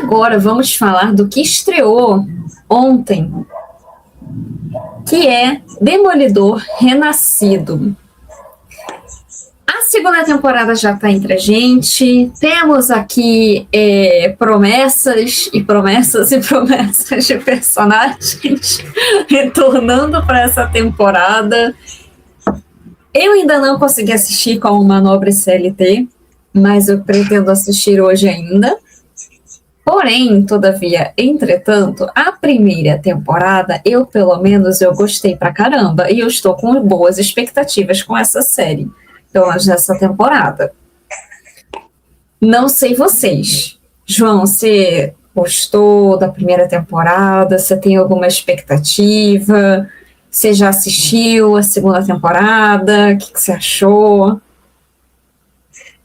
agora vamos falar do que estreou ontem, que é Demolidor Renascido. A segunda temporada já está entre a gente. Temos aqui promessas e promessas e promessas de personagens retornando para essa temporada. Eu ainda não consegui assistir com uma nobre CLT, mas eu pretendo assistir hoje ainda. Porém, todavia, entretanto, a primeira temporada, pelo menos, eu gostei pra caramba. E eu estou com boas expectativas com essa série. Pelo menos nessa temporada. Não sei vocês. João, você gostou da primeira temporada? Você tem alguma expectativa? Você já assistiu a segunda temporada? O que você achou?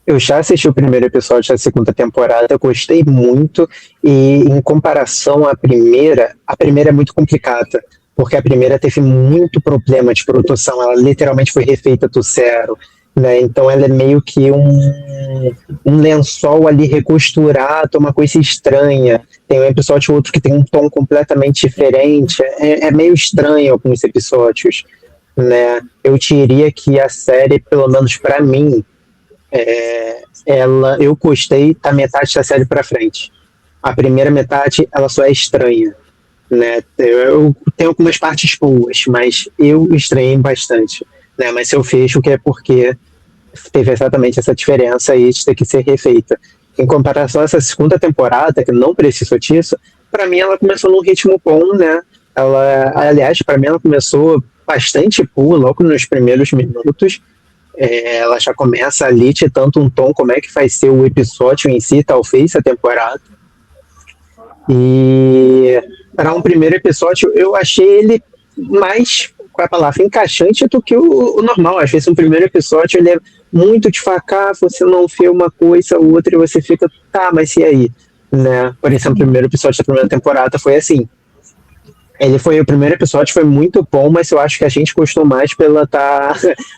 Eu já assisti o primeiro episódio da segunda temporada, gostei muito, e em comparação à primeira, a primeira é muito complicada, porque a primeira teve muito problema de produção, ela literalmente foi refeita do zero, né? Então ela é meio que um lençol ali recosturado, uma coisa estranha. Tem um episódio ou outro que tem um tom completamente diferente, é meio estranho alguns episódios, né? Eu diria que a série, pelo menos para mim, eu gostei da metade da série pra frente. A primeira metade, ela só é estranha, né? Eu tenho algumas partes boas, mas eu estranhei bastante, né? Mas eu fecho que é porque teve exatamente essa diferença aí de ter que ser refeita. Em comparação a essa segunda temporada, que não precisou disso, pra mim ela começou num ritmo bom, né? Aliás, pra mim ela começou bastante boa logo nos primeiros minutos. Ela já começa ali te dando um tom, como é que vai ser o episódio em si, talvez, a temporada. E para um primeiro episódio, eu achei ele mais, qual é a palavra, encaixante do que o normal. Às vezes um primeiro episódio ele é muito devagar, você não vê uma coisa ou outra e você fica, tá, mas e aí? Né? Por exemplo, o primeiro episódio da primeira temporada foi assim. O primeiro episódio foi muito bom, mas eu acho que a gente gostou mais pela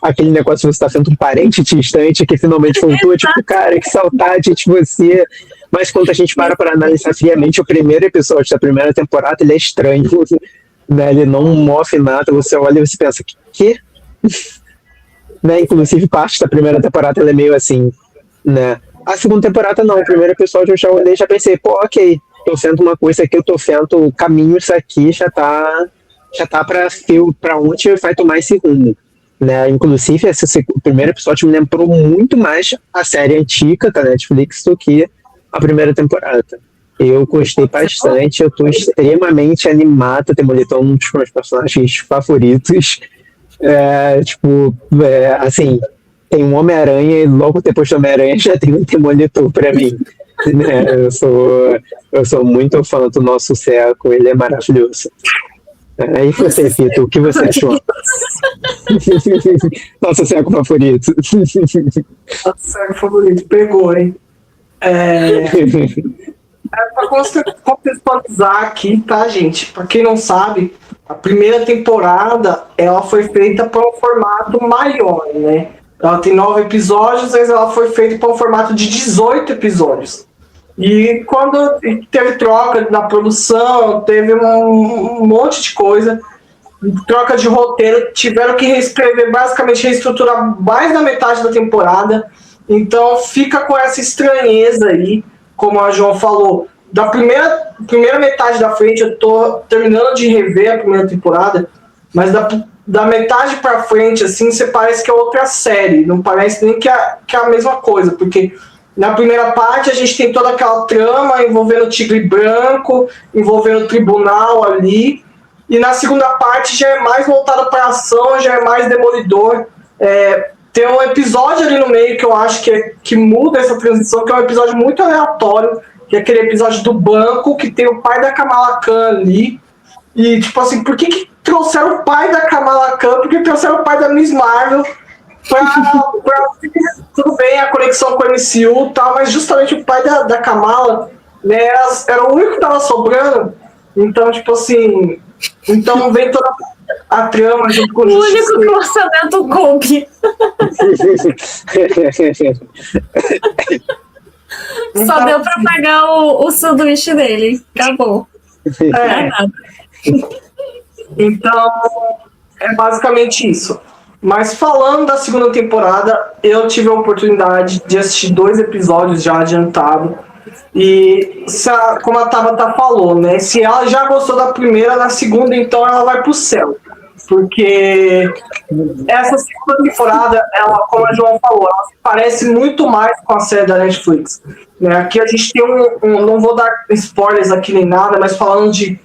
aquele negócio de você estar sendo um parente distante que finalmente voltou, tipo, cara, que saudade de você. Mas quando a gente para analisar friamente, o primeiro episódio da primeira temporada, ele é estranho, né? Ele não move nada, você olha e você pensa, que? Né? Inclusive, parte da primeira temporada, ela é meio assim, né? A segunda temporada não, o primeiro episódio eu já olhei e já pensei, pô, ok, tô vendo uma coisa aqui, eu tô vendo caminhos aqui, já tá pra onde vai tomar esse rumo, né? Inclusive, o primeiro episódio me lembrou muito mais a série antiga da Netflix do que a primeira temporada. Eu gostei bastante, eu tô extremamente animado, Demolidor é um dos meus personagens favoritos. Assim, tem um Homem-Aranha e logo depois do Homem-Aranha já tem um Demolidor pra mim. Eu sou muito fã do nosso Seco, ele é maravilhoso. E você, Fito, o que você achou? Nosso Seco favorito. Nosso Seco favorito, pegou, hein? Pra contextualizar aqui, tá, gente? Pra quem não sabe, a primeira temporada ela foi feita para um formato maior, né? Ela tem 9 episódios, mas ela foi feita para um formato de 18 episódios. E quando teve troca na produção, teve um monte de coisa, troca de roteiro, tiveram que reescrever, basicamente reestruturar mais da metade da temporada. Então fica com essa estranheza aí, como a João falou. Da primeira metade da frente, eu tô terminando de rever a primeira temporada, mas da metade pra frente, assim, você parece que é outra série, não parece nem que é a mesma coisa, porque na primeira parte a gente tem toda aquela trama envolvendo o Tigre Branco, envolvendo o tribunal ali, e na segunda parte já é mais voltada para ação, já é mais Demolidor. Tem um episódio ali no meio que eu acho que muda essa transição, que é um episódio muito aleatório, que é aquele episódio do banco, que tem o pai da Kamala Khan ali, e tipo assim, por que trouxeram o pai da Kamala Khan? Porque trouxeram o pai da Miss Marvel tudo bem, a conexão com o MCU e tal, mas justamente o pai da Kamala, né, era o único que tava sobrando, então, tipo assim, então vem toda a trama junto com o único que o orçamento coube. Só Então, deu pra pagar o sanduíche dele. Acabou. Não é nada. Então, é basicamente isso. Mas falando da segunda temporada, eu tive a oportunidade de assistir 2 episódios já adiantado. E como a Tabata falou, né? Se ela já gostou da primeira, na segunda, então ela vai pro céu. Porque essa segunda temporada, ela, como a João falou, ela se parece muito mais com a série da Netflix. Né? Aqui a gente tem não vou dar spoilers aqui nem nada, mas falando de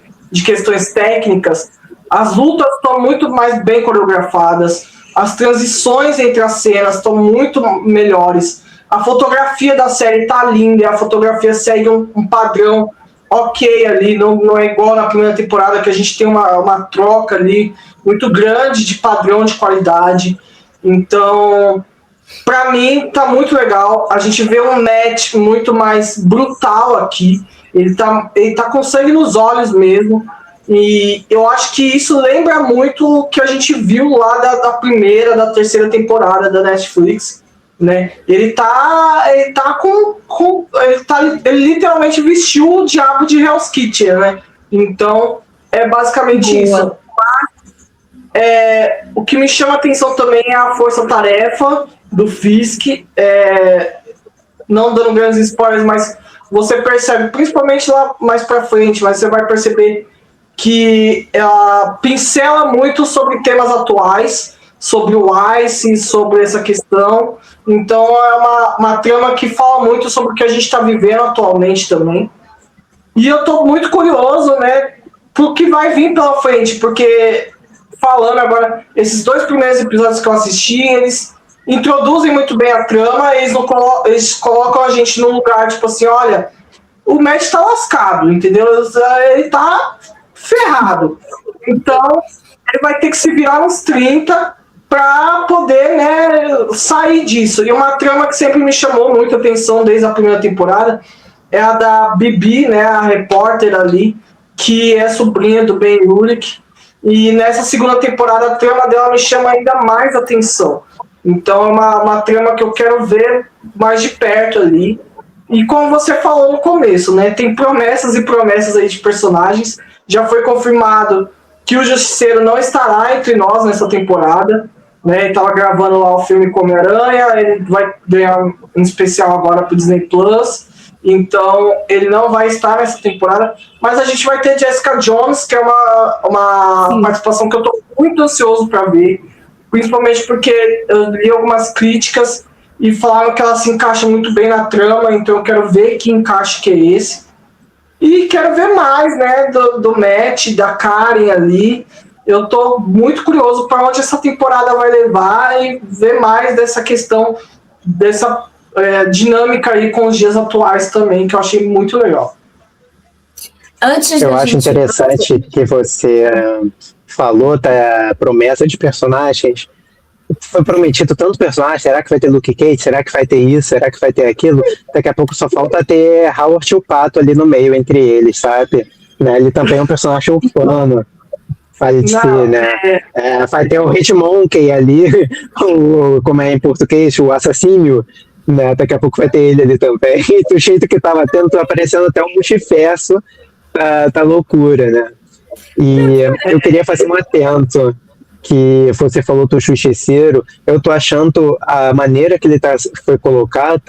questões técnicas, as lutas estão muito mais bem coreografadas, as transições entre as cenas estão muito melhores, a fotografia da série está linda, a fotografia segue um padrão ok ali, não é igual na primeira temporada, que a gente tem uma troca ali muito grande de padrão de qualidade. Então, pra mim, tá muito legal. A gente vê um Matt muito mais brutal aqui. Ele tá com sangue nos olhos mesmo. E eu acho que isso lembra muito o que a gente viu lá da primeira, da terceira temporada da Netflix. Né? Ele literalmente vestiu o diabo de Hell's Kitchen, né? Então, é basicamente isso. O que me chama a atenção também é a força-tarefa do Fisk, não dando grandes spoilers, mas você percebe, principalmente lá mais pra frente, mas você vai perceber que ela pincela muito sobre temas atuais, sobre o ICE, sobre essa questão. Então é uma trama que fala muito sobre o que a gente está vivendo atualmente também. E eu estou muito curioso, né, pro que vai vir pela frente, porque falando agora, esses 2 primeiros episódios que eu assisti, eles introduzem muito bem a trama, eles colocam a gente num lugar, tipo assim, olha, o Matt tá lascado, entendeu? Ele tá ferrado. Então, ele vai ter que se virar nos 30 para poder, né, sair disso. E uma trama que sempre me chamou muita atenção desde a primeira temporada é a da Bibi, né, a repórter ali, que é sobrinha do Ben Urich. E nessa segunda temporada a trama dela me chama ainda mais atenção. Então é uma trama que eu quero ver mais de perto ali. E como você falou no começo, né, tem promessas e promessas aí de personagens. Já foi confirmado que o Justiceiro não estará entre nós nessa temporada. Né, ele estava gravando lá o filme Homem-Aranha, ele vai ganhar um especial agora para o Disney Plus. Então ele não vai estar nessa temporada, mas a gente vai ter Jessica Jones, que é uma participação que eu estou muito ansioso para ver, principalmente porque eu li algumas críticas e falaram que ela se encaixa muito bem na trama, então eu quero ver que encaixe que é esse. E quero ver mais, né, do Matt, da Karen ali. Eu estou muito curioso para onde essa temporada vai levar e ver mais dessa questão, dessa dinâmica aí com os dias atuais também, que eu achei muito legal. Eu acho interessante que você falou da promessa de personagens. Foi prometido tanto personagem, será que vai ter Luke Cage? Será que vai ter isso? Será que vai ter aquilo? Daqui a pouco só falta ter Howard e o Pato ali no meio entre eles, sabe? Né? Ele também é um personagem urbano. Vai ter, né? Vai ter o Hitmonkey ali, como é em português, o assassínio. Né? Daqui a pouco vai ter ele ali também. Do jeito que tava tendo, tá aparecendo até um multiverso, tá loucura, né? E eu queria fazer um atento que você falou do Justiceiro. Eu tô achando a maneira que ele tá sendo colocado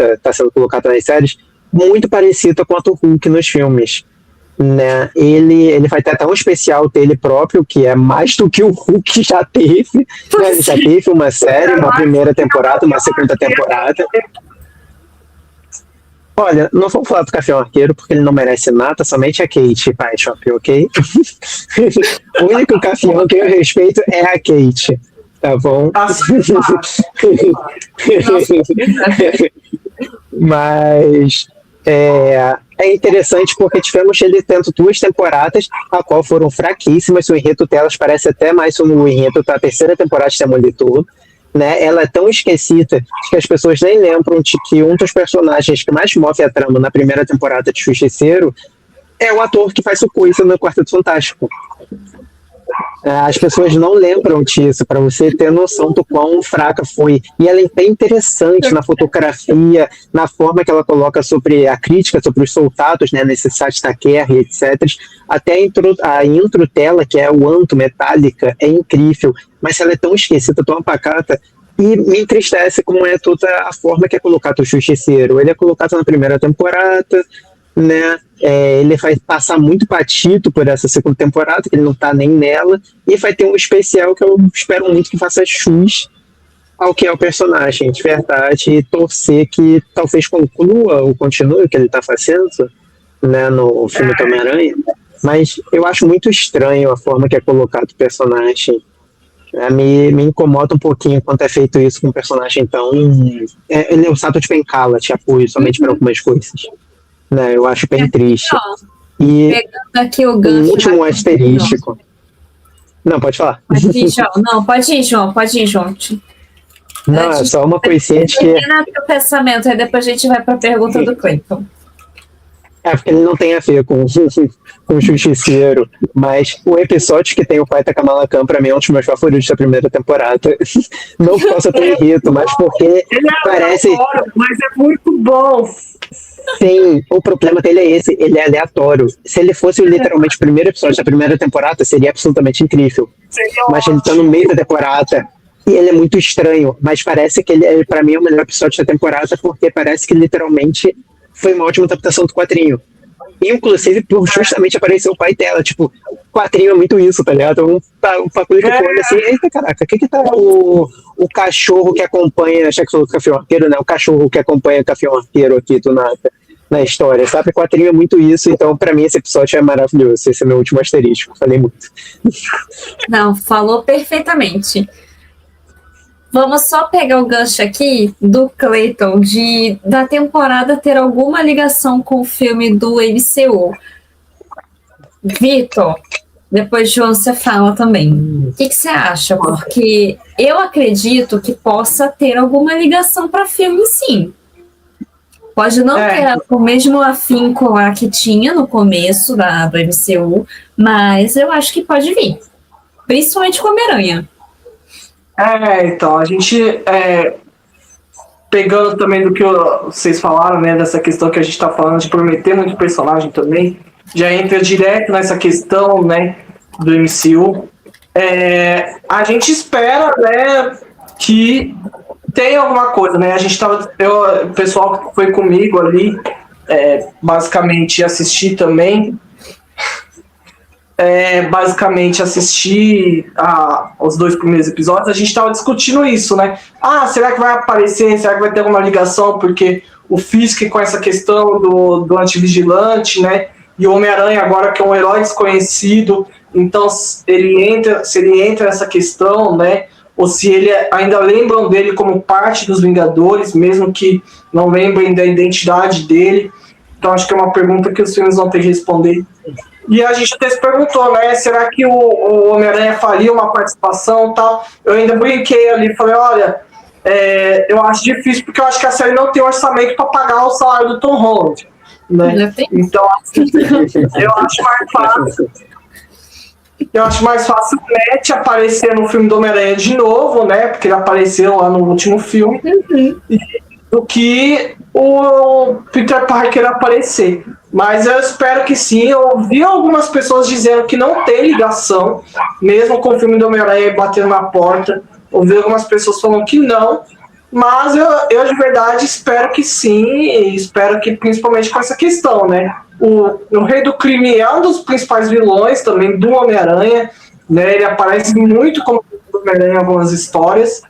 nas séries muito parecida com a do Hulk nos filmes. Né? Ele vai ter até um especial dele próprio, que é mais do que o Hulk já teve. Né? Ele já teve uma série, uma primeira temporada, uma segunda temporada. Olha, não vamos falar do Gavião Arqueiro porque ele não merece nada, somente a Kate Bishop, ok? O único Gavião que eu respeito é a Kate, tá bom? Mas é interessante porque tivemos ele tendo 2 temporadas, a qual foram fraquíssimas. O enredo delas parece até mais o enredo da terceira temporada de Demolidor. Né? Ela é tão esquecida que as pessoas nem lembram de que um dos personagens que mais move a trama na primeira temporada de Justiceiro é o ator que faz o Coisa no Quarteto Fantástico. As pessoas não lembram disso, para você ter noção do quão fraca foi. E ela é bem interessante na fotografia, na forma que ela coloca sobre a crítica, sobre os soldados, né, nesse site da Kerr, etc. Até a intro tela, que é o Anto Metallica, é incrível, mas ela é tão esquecida, tão apacata, e me entristece como é toda a forma que é colocado o Justiceiro. Ele é colocado na primeira temporada, né? Ele vai passar muito batido por essa segunda temporada, que ele não tá nem nela, e vai ter um especial que eu espero muito que faça jus ao que é o personagem, de verdade, e torcer que talvez conclua ou continue o que ele tá fazendo, né, no filme do Homem-Aranha, mas eu acho muito estranho a forma que é colocado o personagem. Me incomoda um pouquinho quando é feito isso com um personagem tão... ele é usado de bengala, de apoio, somente para algumas coisas. Né, eu acho bem triste. E pegando aqui o gancho. Um último asterístico. Não, pode falar. Pode ir, João. Não, pode ir, João. Pode ir, João. Não, é só uma coisinha de que... Termina o pensamento, aí depois a gente vai para a pergunta do Clayton. Porque ele não tem a ver com o Justiceiro, mas o episódio que tem o pai da Kamala Khan, pra mim, é um dos meus favoritos da primeira temporada. Não por causa do enredo, mas porque parece... Mas é muito bom. Sim, o problema dele é esse, ele é aleatório. Se ele fosse literalmente o primeiro episódio da primeira temporada, seria absolutamente incrível. Mas ele tá no meio da temporada e ele é muito estranho, mas parece que ele, pra mim, é o melhor episódio da temporada, porque parece que literalmente foi uma ótima adaptação do quadrinho. Inclusive, por justamente aparecer o pai dela, tipo, o quadrinho é muito isso, tá ligado? Um bagulho que tu olha assim, eita caraca, o que tá o cachorro que acompanha, já que sou o Gavião Arqueiro, né? O cachorro que acompanha o Gavião Arqueiro aqui do nada, na história, sabe? O quadrinho é muito isso, então pra mim esse episódio é maravilhoso, esse é meu último asterisco, falei muito. Não, falou perfeitamente. Vamos só pegar o gancho aqui do Clayton, da temporada ter alguma ligação com o filme do MCU. Vitor, depois João você fala também. O que você acha? Porque eu acredito que possa ter alguma ligação para filme, sim. Pode não ter o mesmo afinco lá que tinha no começo do MCU, mas eu acho que pode vir. Principalmente com Homem-Aranha. Então, a gente, pegando também do que vocês falaram, né, dessa questão que a gente tá falando de prometer muito personagem também, já entra direto nessa questão, né, do MCU. A gente espera, né, que tenha alguma coisa, né, o pessoal que foi comigo ali, basicamente assistir também, basicamente assistir os 2 primeiros episódios, a gente estava discutindo isso, né? Será que vai aparecer? Será que vai ter alguma ligação? Porque o Fisk com essa questão do antivigilante, né? E o Homem-Aranha agora que é um herói desconhecido, então se ele entra nessa questão, né? Ou se ele ainda lembram dele como parte dos Vingadores, mesmo que não lembrem da identidade dele. Então acho que é uma pergunta que os filmes vão ter que responder. E a gente até se perguntou, né, será que o Homem-Aranha faria uma participação e tal? Eu ainda brinquei ali, falei, olha, eu acho difícil, porque eu acho que a série não tem orçamento para pagar o salário do Tom Holland, né? Então, eu acho mais fácil. Eu acho mais fácil o Matt aparecer no filme do Homem-Aranha de novo, né, porque ele apareceu lá no último filme, do que o Peter Parker aparecer. Mas eu espero que sim. Eu ouvi algumas pessoas dizendo que não tem ligação, mesmo com o filme do Homem-Aranha batendo na porta. Ouvi algumas pessoas falando que não, mas eu de verdade espero que sim, e espero que principalmente com essa questão, né? O Rei do Crime é um dos principais vilões também do Homem-Aranha, né? Ele aparece muito como Homem-Aranha em algumas histórias.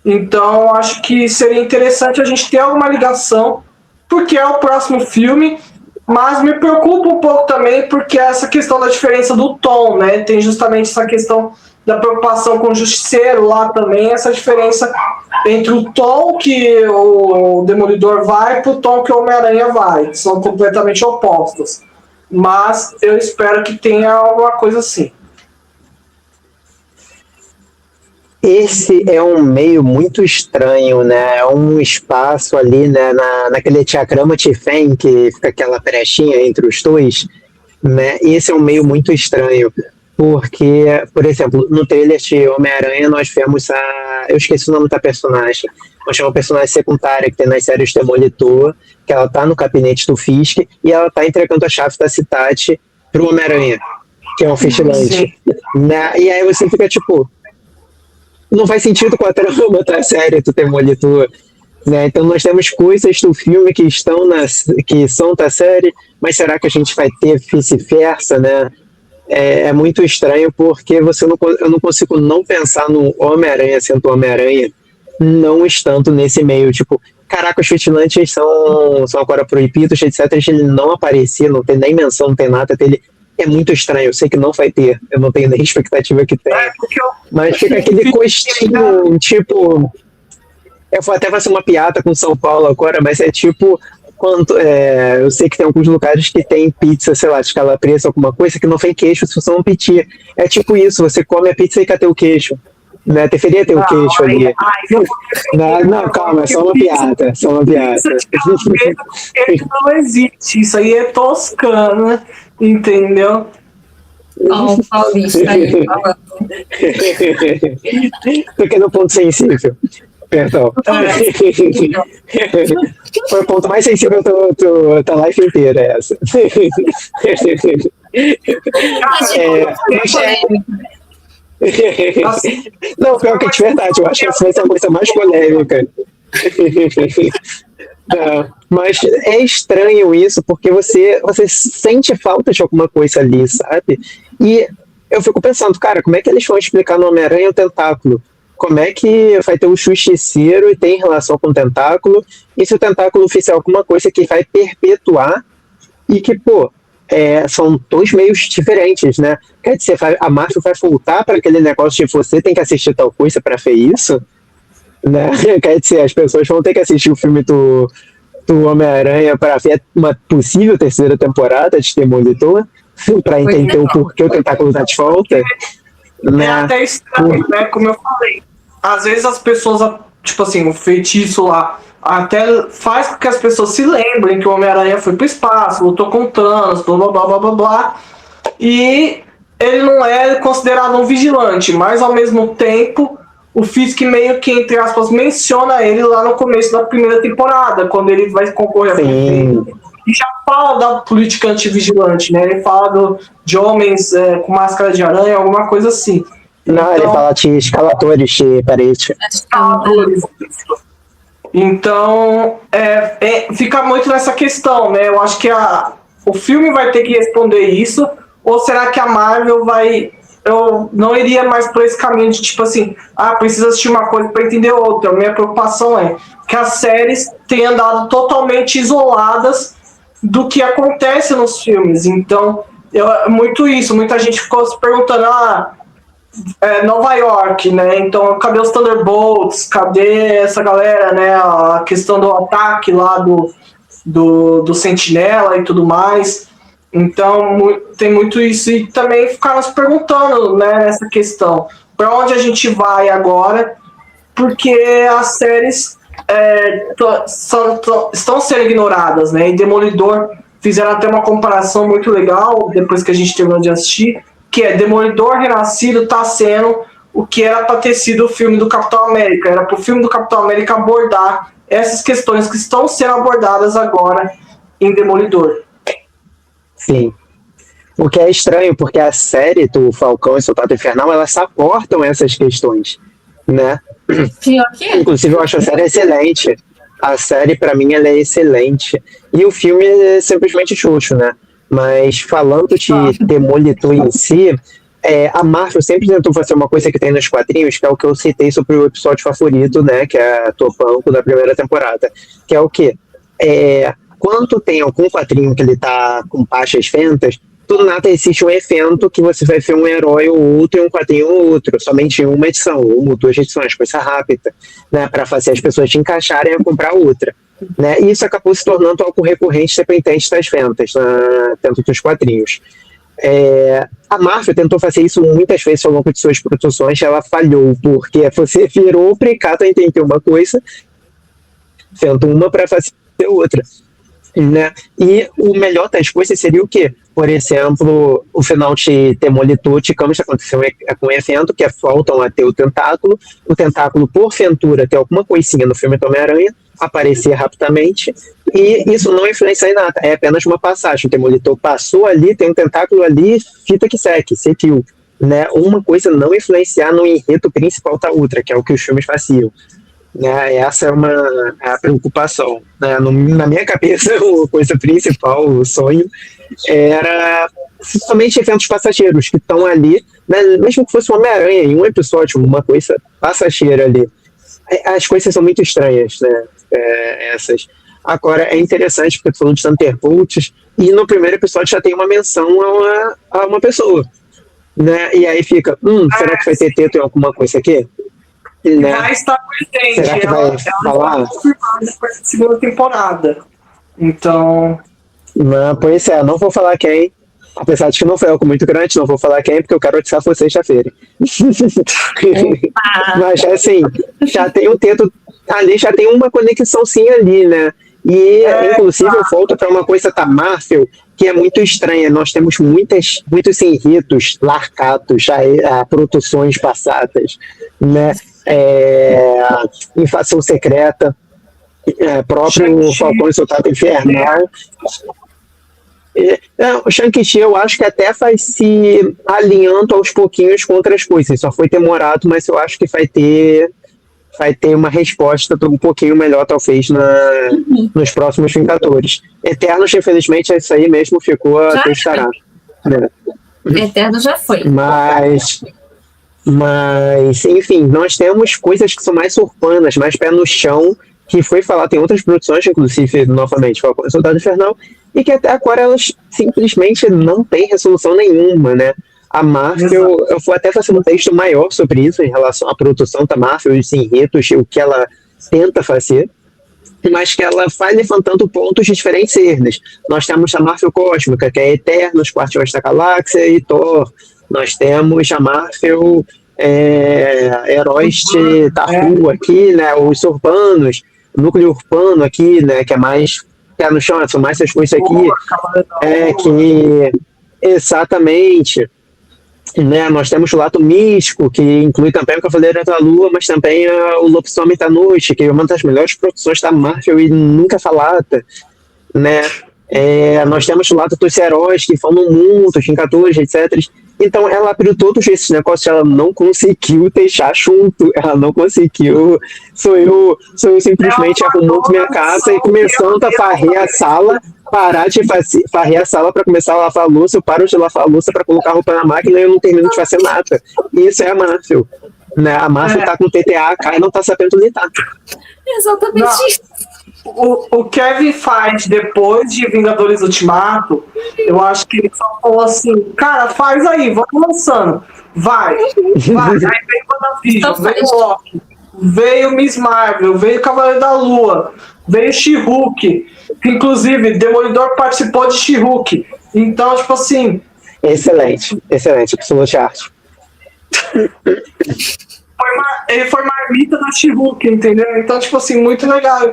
Então, acho que seria interessante a gente ter alguma ligação, porque é o próximo filme, mas me preocupa um pouco também, porque essa questão da diferença do tom, né? Tem justamente essa questão da preocupação com o Justiceiro lá também, essa diferença entre o tom que o Demolidor vai e o tom que o Homem-Aranha vai, que são completamente opostos. Mas eu espero que tenha alguma coisa assim. Esse é um meio muito estranho, né? É um espaço ali, né, naquele diagrama de Venn, que fica aquela brechinha entre os dois, né? Esse é um meio muito estranho. Porque, por exemplo, no trailer de Homem-Aranha nós vemos eu esqueci o nome da personagem, nós chamamos uma personagem secundária que tem nas séries Demolitor, que ela tá no gabinete do Fisk e ela tá entregando a chave da cidade pro Homem-Aranha, que é um vigilante. Né? E aí você fica tipo, não faz sentido com a trama da série do Demolitor. Né? Então nós temos coisas do filme que são da série, mas será que a gente vai ter vice-versa, né? É muito estranho porque eu não consigo não pensar no Homem-Aranha sendo Homem-Aranha não estando nesse meio, tipo, caraca, os vigilantes são agora proibidos, etc, ele não aparecer, não tem nem menção, não tem nada dele, é muito estranho, eu sei que não vai ter, eu não tenho nem expectativa que tenha, mas fica aquele gostinho, tipo, eu vou até fazer uma piada com São Paulo agora, mas é tipo eu sei que tem alguns lugares que tem pizza, sei lá, de calabresa, alguma coisa que não tem queijo se você não pedir. É tipo isso, você come a pizza e cadê o queijo? Né? Deveria ter o queijo ali. Não, calma, é só uma piada. Só uma piada. Queijo não existe, isso aí é toscana, entendeu? Ó, o paulista aí falando. Fiquei no ponto sensível. Perdão. Foi o ponto mais sensível da live inteira, essa. Não, pior que é de verdade, eu acho que essa vai ser a coisa mais polêmica. Não, mas é estranho isso, porque você sente falta de alguma coisa ali, sabe? E eu fico pensando, cara, como é que eles vão explicar no Homem-Aranha o tentáculo? Como é que vai ter um justiceiro e tem relação com o tentáculo? E se o tentáculo fizer alguma coisa que vai perpetuar e que, pô, são dois meios diferentes, né? Quer dizer, a Marvel vai voltar para aquele negócio de você tem que assistir tal coisa para ver isso? Né? Quer dizer, as pessoas vão ter que assistir o filme do Homem-Aranha para ver uma possível terceira temporada de Demolitor, para entender o porquê o tentáculo tá de volta. É até estranho, né? Como eu falei. Às vezes as pessoas, tipo assim, o feitiço lá, até faz com que as pessoas se lembrem que o Homem-Aranha foi pro espaço, lutou com Thanos, blá blá blá blá blá blá. E ele não é considerado um vigilante, mas ao mesmo tempo o Fisk meio que, entre aspas, menciona ele lá no começo da primeira temporada, quando ele vai concorrer a prefeito. E já fala da política antivigilante, né? Ele fala de homens com máscara de aranha, alguma coisa assim. Não, ele fala de escaladores de parede. Escaladores. Então, fica muito nessa questão, né? Eu acho que o filme vai ter que responder isso, ou será que a Marvel vai... Eu não iria mais por esse caminho de tipo assim, precisa assistir uma coisa para entender outra. A minha preocupação é que as séries tenham andado totalmente isoladas do que acontece nos filmes. Então, muito isso. Muita gente ficou se perguntando, Nova York, né? Então, cadê os Thunderbolts? Cadê essa galera, né? A questão do ataque lá do Sentinela e tudo mais. Então, tem muito isso. E também ficaram se perguntando, né, nessa questão. Para onde a gente vai agora? Porque as séries estão sendo ignoradas, né? E Demolidor fizeram até uma comparação muito legal, depois que a gente terminou de assistir, que Demolidor Renascido está sendo o que era para ter sido o filme do Capitão América. Era para o filme do Capitão América abordar essas questões que estão sendo abordadas agora em Demolidor. Sim. O que é estranho, porque a série do Falcão e Soldado Infernal, elas aportam essas questões, né? Inclusive, eu acho a série excelente. A série, pra mim, ela é excelente. E o filme é simplesmente xoxo, né? Mas falando de Demolidor em si, a Marvel sempre tentou fazer uma coisa que tem nos quadrinhos, que é o que eu citei sobre o episódio favorito, né? Que é a Topanco da primeira temporada. Que é o quê? Quando tem algum quadrinho que ele tá com baixas vendas, do nada existe um evento que você vai ver um herói ou outro e um quadrinho ou outro, somente em uma edição, uma ou duas edições, coisa rápida, né, para fazer as pessoas te encaixarem a comprar outra. Né? E isso acabou se tornando algo recorrente dependente das vendas dentro dos quadrinhos. A Marvel tentou fazer isso muitas vezes ao longo de suas produções, ela falhou, porque você virou obrigado a entender uma coisa, vendo uma para fazer outra. né? E o melhor das coisas seria o quê? Por exemplo, o final de Demolidor de Camus aconteceu com um evento que voltam a ter o tentáculo porventura ter alguma coisinha no filme do Homem-Aranha, aparecer rapidamente, e isso não influencia em nada, é apenas uma passagem. O Demolidor passou ali, tem um tentáculo ali, fita que segue, seguiu. Né? Uma coisa não influenciar no enredo principal da outra, que é o que os filmes faziam. Né? Essa é a preocupação. Né? Na minha cabeça, a coisa principal, o sonho, era somente eventos passageiros que estão ali, né? Mesmo que fosse um Homem-Aranha em um episódio, uma coisa passageira ali. As coisas são muito estranhas, né? Essas. Agora, é interessante porque tu falou de Thunderbolts, e no primeiro episódio já tem uma menção a uma pessoa. Né? E aí fica, será que vai ter teto em alguma coisa aqui? Né? Vai estar presente. Será que vai falar? Ela confirmada depois da segunda temporada. Então. Não, pois é, não vou falar quem. Apesar de que não foi algo muito grande, não vou falar quem, porque eu quero atiçar foi sexta-feira. Mas assim, já tem um teto ali, já tem uma conexão sim ali, né? E inclusive eu volto para uma coisa da Marvel que é muito estranha. Nós temos muitos enredos largados a produções passadas, né? Invasão Secreta, próprio Falcão e Soldado Invernal. O Shang-Chi eu acho que até vai se alinhando aos pouquinhos com outras coisas. Só foi demorado, mas eu acho que vai ter uma resposta um pouquinho melhor, talvez, nos próximos Vingadores. Eternos, infelizmente, isso aí mesmo ficou a testar. Né? Eterno já foi. Mas, enfim, nós temos coisas que são mais urbanas, mais pé no chão, que foi falado em outras produções, inclusive, novamente, Falcão e Soldado Invernal, e que até agora elas simplesmente não têm resolução nenhuma, né? A Marvel, eu vou até fazer um texto maior sobre isso, em relação à produção da Marvel, os enredos, o que ela tenta fazer, mas que ela vai levantando pontos de diferentes erros. Nós temos a Marvel Cósmica, que é Eternos, Guardiões da Galáxia e Thor. Nós temos a Marvel Heróis da Rua aqui, né? Os urbanos, o núcleo urbano aqui, né? Que é mais pé no chão, são mais essas coisas aqui. Que exatamente. Né, nós temos o lado místico, que inclui também o Cavaleiro da Lua, mas também o Lobisomem da Noite, que é uma das melhores produções da Marvel e nunca falada. Né? Nós temos o lado dos heróis que vão no mundo, os Vingadores, etc. Então ela abriu todos esses negócios, ela não conseguiu deixar junto, ela não conseguiu. Sou eu simplesmente arrumando minha casa e começando a varrer a sala, parar de varrer a sala para começar a lavar a louça, eu paro de lavar a louça para colocar a roupa na máquina e eu não termino de fazer nada. Isso é a Marvel. Né? A Marvel tá com TTAH e não tá sabendo lidar. Exatamente isso. O Kevin Feige, depois de Vingadores Ultimato, eu acho que ele só falou assim, cara, faz aí, vamos lançando. Vai. Aí veio WandaVision, veio Loki, veio Miss Marvel, veio Cavaleiro da Lua, veio She-Hulk, que inclusive Demolidor participou de She-Hulk. Então, tipo assim... Excelente, pessoa de arte. Ele foi marmita da She-Hulk, entendeu? Então, tipo assim, muito legal.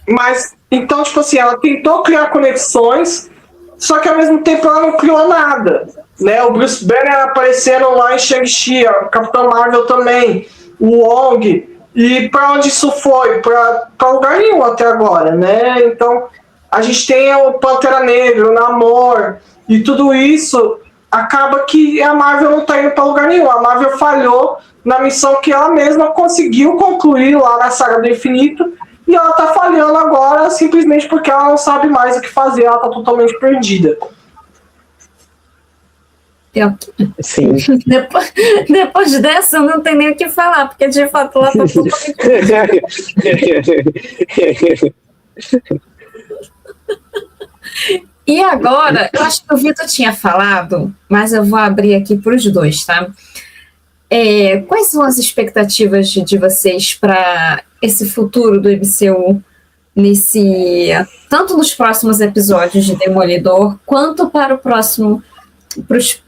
Mas, então, tipo assim, ela tentou criar conexões, só que ao mesmo tempo ela não criou nada. Né? O Bruce Banner aparecendo lá em Shang-Chi, a Capitã Marvel também, o Wong. E pra onde isso foi? Pra lugar nenhum até agora, né? Então, a gente tem o Pantera Negra, o Namor, e tudo isso acaba que a Marvel não tá indo pra lugar nenhum. A Marvel falhou na missão que ela mesma conseguiu concluir lá na Saga do Infinito, e ela tá falhando agora simplesmente porque ela não sabe mais o que fazer, ela tá totalmente perdida. Sim. Depois dessa, eu não tenho nem o que falar, porque de fato ela tá totalmente E agora, eu acho que o Vitor tinha falado, mas eu vou abrir aqui para os dois, tá? Quais são as expectativas de vocês para esse futuro do MCU, tanto nos próximos episódios de Demolidor, quanto para o próximo,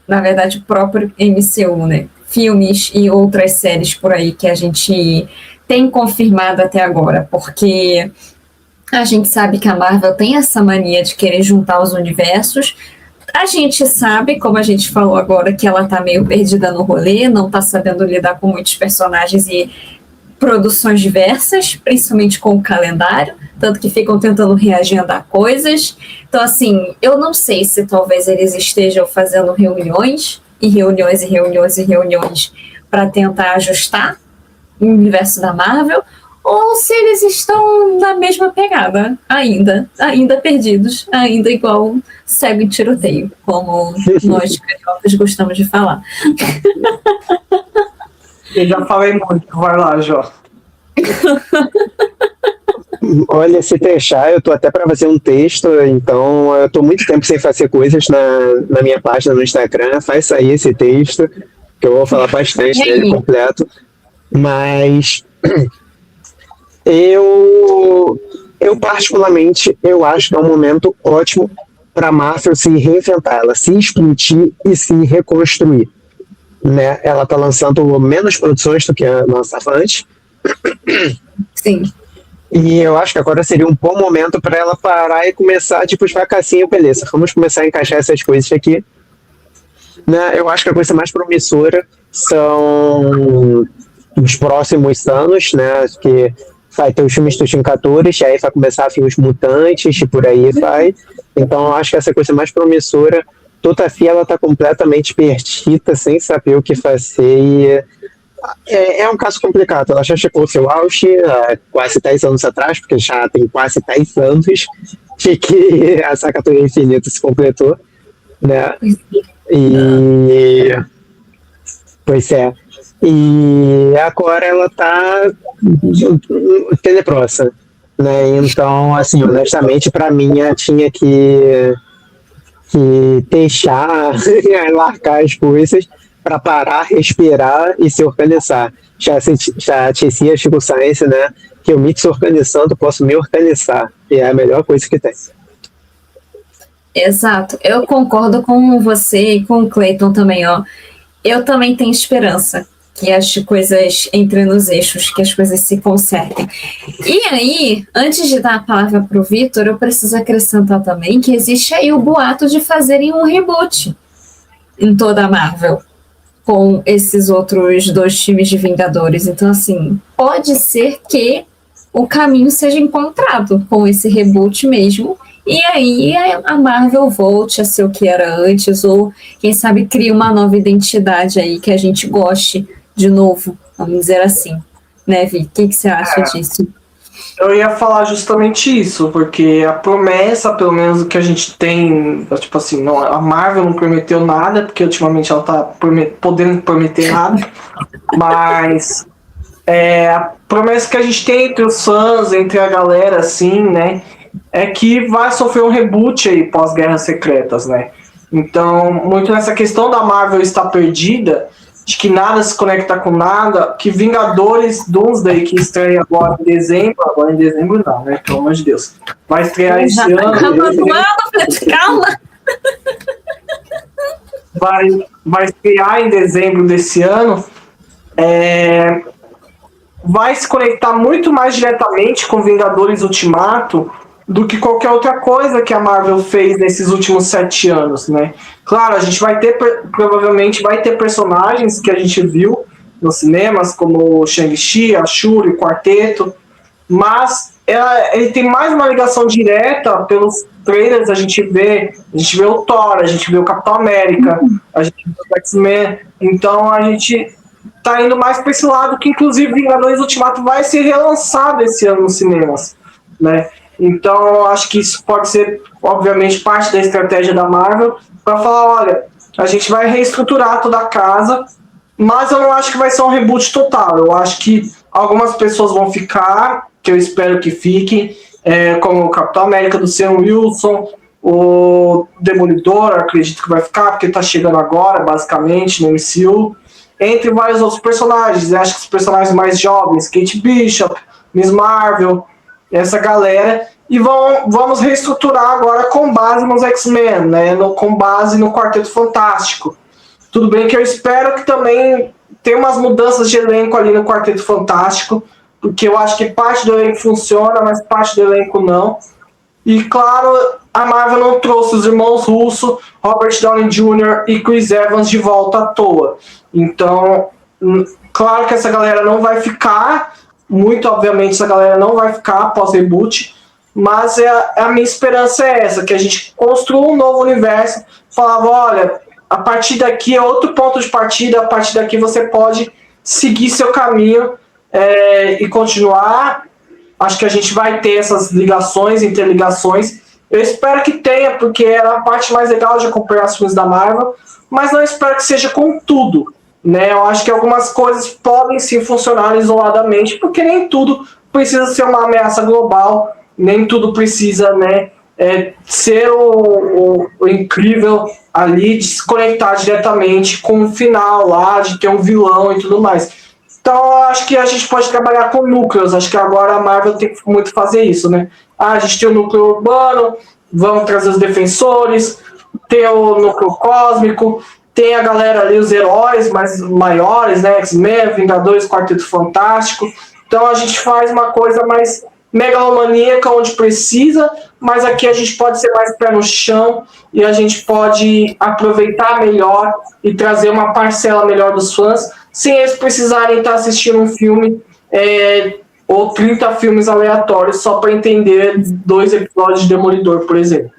na verdade, o próprio MCU, né? Filmes e outras séries por aí que a gente tem confirmado até agora, porque A gente sabe que a Marvel tem essa mania de querer juntar os universos. A gente sabe, como a gente falou agora, que ela tá meio perdida no rolê, não tá sabendo lidar com muitos personagens e produções diversas, principalmente com o calendário, tanto que ficam tentando reagendar coisas. Então, assim, eu não sei se talvez eles estejam fazendo reuniões e reuniões e reuniões e reuniões para tentar ajustar o universo da Marvel, ou se eles estão na mesma pegada, ainda perdidos, ainda igual cego em tiroteio, como nós cariocas gostamos de falar. Eu já falei muito, vai lá, Jó. Olha, se deixar, eu tô até para fazer um texto, então eu tô muito tempo sem fazer coisas na minha página no Instagram. Faz sair esse texto, que eu vou falar bastante dele completo. Mas eu particularmente, eu acho que é um momento ótimo para a Marvel se reinventar, ela se explodir e se reconstruir. Né? Ela está lançando menos produções do que lançava antes. Sim. E eu acho que agora seria um bom momento para ela parar e começar, tipo, devagarzinho, beleza, vamos começar a encaixar essas coisas aqui. Né? Eu acho que a coisa mais promissora são os próximos anos, né? Que vai ter os filmes dos Vingadores, e aí vai começar a vir os Mutantes, e por aí vai. Então eu acho que essa coisa mais promissora, todavia ela está completamente perdida, sem saber o que fazer, e é um caso complicado. Ela já chegou ao seu auge há quase 10 anos atrás, porque já tem quase 10 anos de que a Saga do Infinito se completou, né? E pois é. E agora ela tá tenebrosa, né? Então, assim, honestamente, para mim, ela tinha que deixar, largar as coisas para parar, respirar e se organizar. Já dizia Chico Science, né? Que eu me desorganizando, posso me organizar. E é a melhor coisa que tem. Exato. Eu concordo com você e com o Clayton também, ó. Eu também tenho esperança que as coisas entrem nos eixos, que as coisas se consertem. E aí, antes de dar a palavra para o Vitor, eu preciso acrescentar também que existe aí o boato de fazerem um reboot em toda a Marvel com esses outros 2 times de Vingadores. Então, assim, pode ser que o caminho seja encontrado com esse reboot mesmo, e aí a Marvel volte a ser o que era antes, ou quem sabe crie uma nova identidade aí que a gente goste de novo, vamos dizer assim. Né, Vi? O que você acha disso? Eu ia falar justamente isso, porque a promessa, pelo menos que a gente tem, tipo assim, não, a Marvel não prometeu nada, porque ultimamente ela tá podendo prometer nada, mas a promessa que a gente tem entre os fãs, entre a galera, assim, né, é que vai sofrer um reboot aí pós-Guerras Secretas, né? Então, muito nessa questão da Marvel estar perdida, de que nada se conecta com nada, que Vingadores Doomsday, que estreia agora em dezembro não, né? Pelo amor de Deus. Vai estrear esse ano. Calma! Vai estrear em dezembro desse ano. Vai se conectar muito mais diretamente com Vingadores Ultimato do que qualquer outra coisa que a Marvel fez nesses últimos 7 anos, né? Claro, a gente provavelmente vai ter personagens que a gente viu nos cinemas, como o Shang-Chi, a Shuri, o Quarteto, mas ele tem mais uma ligação direta pelos trailers, a gente vê o Thor, a gente vê o Capitão América, a gente vê o X-Men, então a gente tá indo mais para esse lado, que inclusive Vingadores Ultimato vai ser relançado esse ano nos cinemas, né? Então eu acho que isso pode ser, obviamente, parte da estratégia da Marvel, para falar, olha, a gente vai reestruturar toda a casa, mas eu não acho que vai ser um reboot total. Eu acho que algumas pessoas vão ficar, que eu espero que fiquem, como o Capitão América do Sam Wilson, o Demolidor, acredito que vai ficar, porque tá chegando agora, basicamente, no MCU, entre vários outros personagens. Eu acho que os personagens mais jovens, Kate Bishop, Miss Marvel, essa galera, e vamos reestruturar agora com base nos X-Men, né? Com base no Quarteto Fantástico. Tudo bem que eu espero que também tenha umas mudanças de elenco ali no Quarteto Fantástico, porque eu acho que parte do elenco funciona, mas parte do elenco não. E claro, a Marvel não trouxe os irmãos Russo, Robert Downey Jr. e Chris Evans de volta à toa. Então, claro que essa galera não vai ficar, muito obviamente essa galera não vai ficar após reboot, mas a minha esperança é essa, que a gente construa um novo universo, falava, olha, a partir daqui é outro ponto de partida, a partir daqui você pode seguir seu caminho e continuar. Acho que a gente vai ter essas ligações, interligações. Eu espero que tenha, porque é a parte mais legal de acompanhar as filmes da Marvel, mas não espero que seja com tudo, né? Eu acho que algumas coisas podem sim funcionar isoladamente, porque nem tudo precisa ser uma ameaça global, nem tudo precisa, né, ser o incrível ali de se conectar diretamente com o final lá, de ter um vilão e tudo mais. Então, eu acho que a gente pode trabalhar com núcleos. Acho que agora a Marvel tem que muito fazer isso, né? A gente tem o núcleo urbano, vamos trazer os defensores, tem o núcleo cósmico, tem a galera ali, os heróis mais maiores, né? X-Men, Vingadores, Quarteto Fantástico. Então, a gente faz uma coisa mais megalomaníaca onde precisa, mas aqui a gente pode ser mais pé no chão e a gente pode aproveitar melhor e trazer uma parcela melhor dos fãs, sem eles precisarem estar assistindo um filme ou 30 filmes aleatórios só para entender 2 episódios de Demolidor, por exemplo.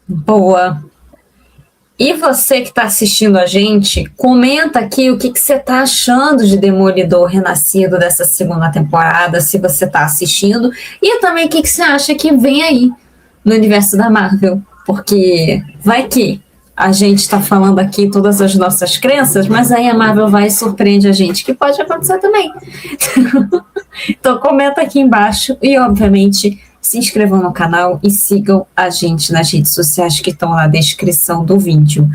Boa. E você que está assistindo a gente, comenta aqui o que você está achando de Demolidor Renascido dessa segunda temporada, se você está assistindo, e também o que você acha que vem aí no universo da Marvel, porque vai que a gente está falando aqui todas as nossas crenças, mas aí a Marvel vai e surpreende a gente, que pode acontecer também. Então comenta aqui embaixo e, obviamente, se inscrevam no canal e sigam a gente nas redes sociais que estão na descrição do vídeo.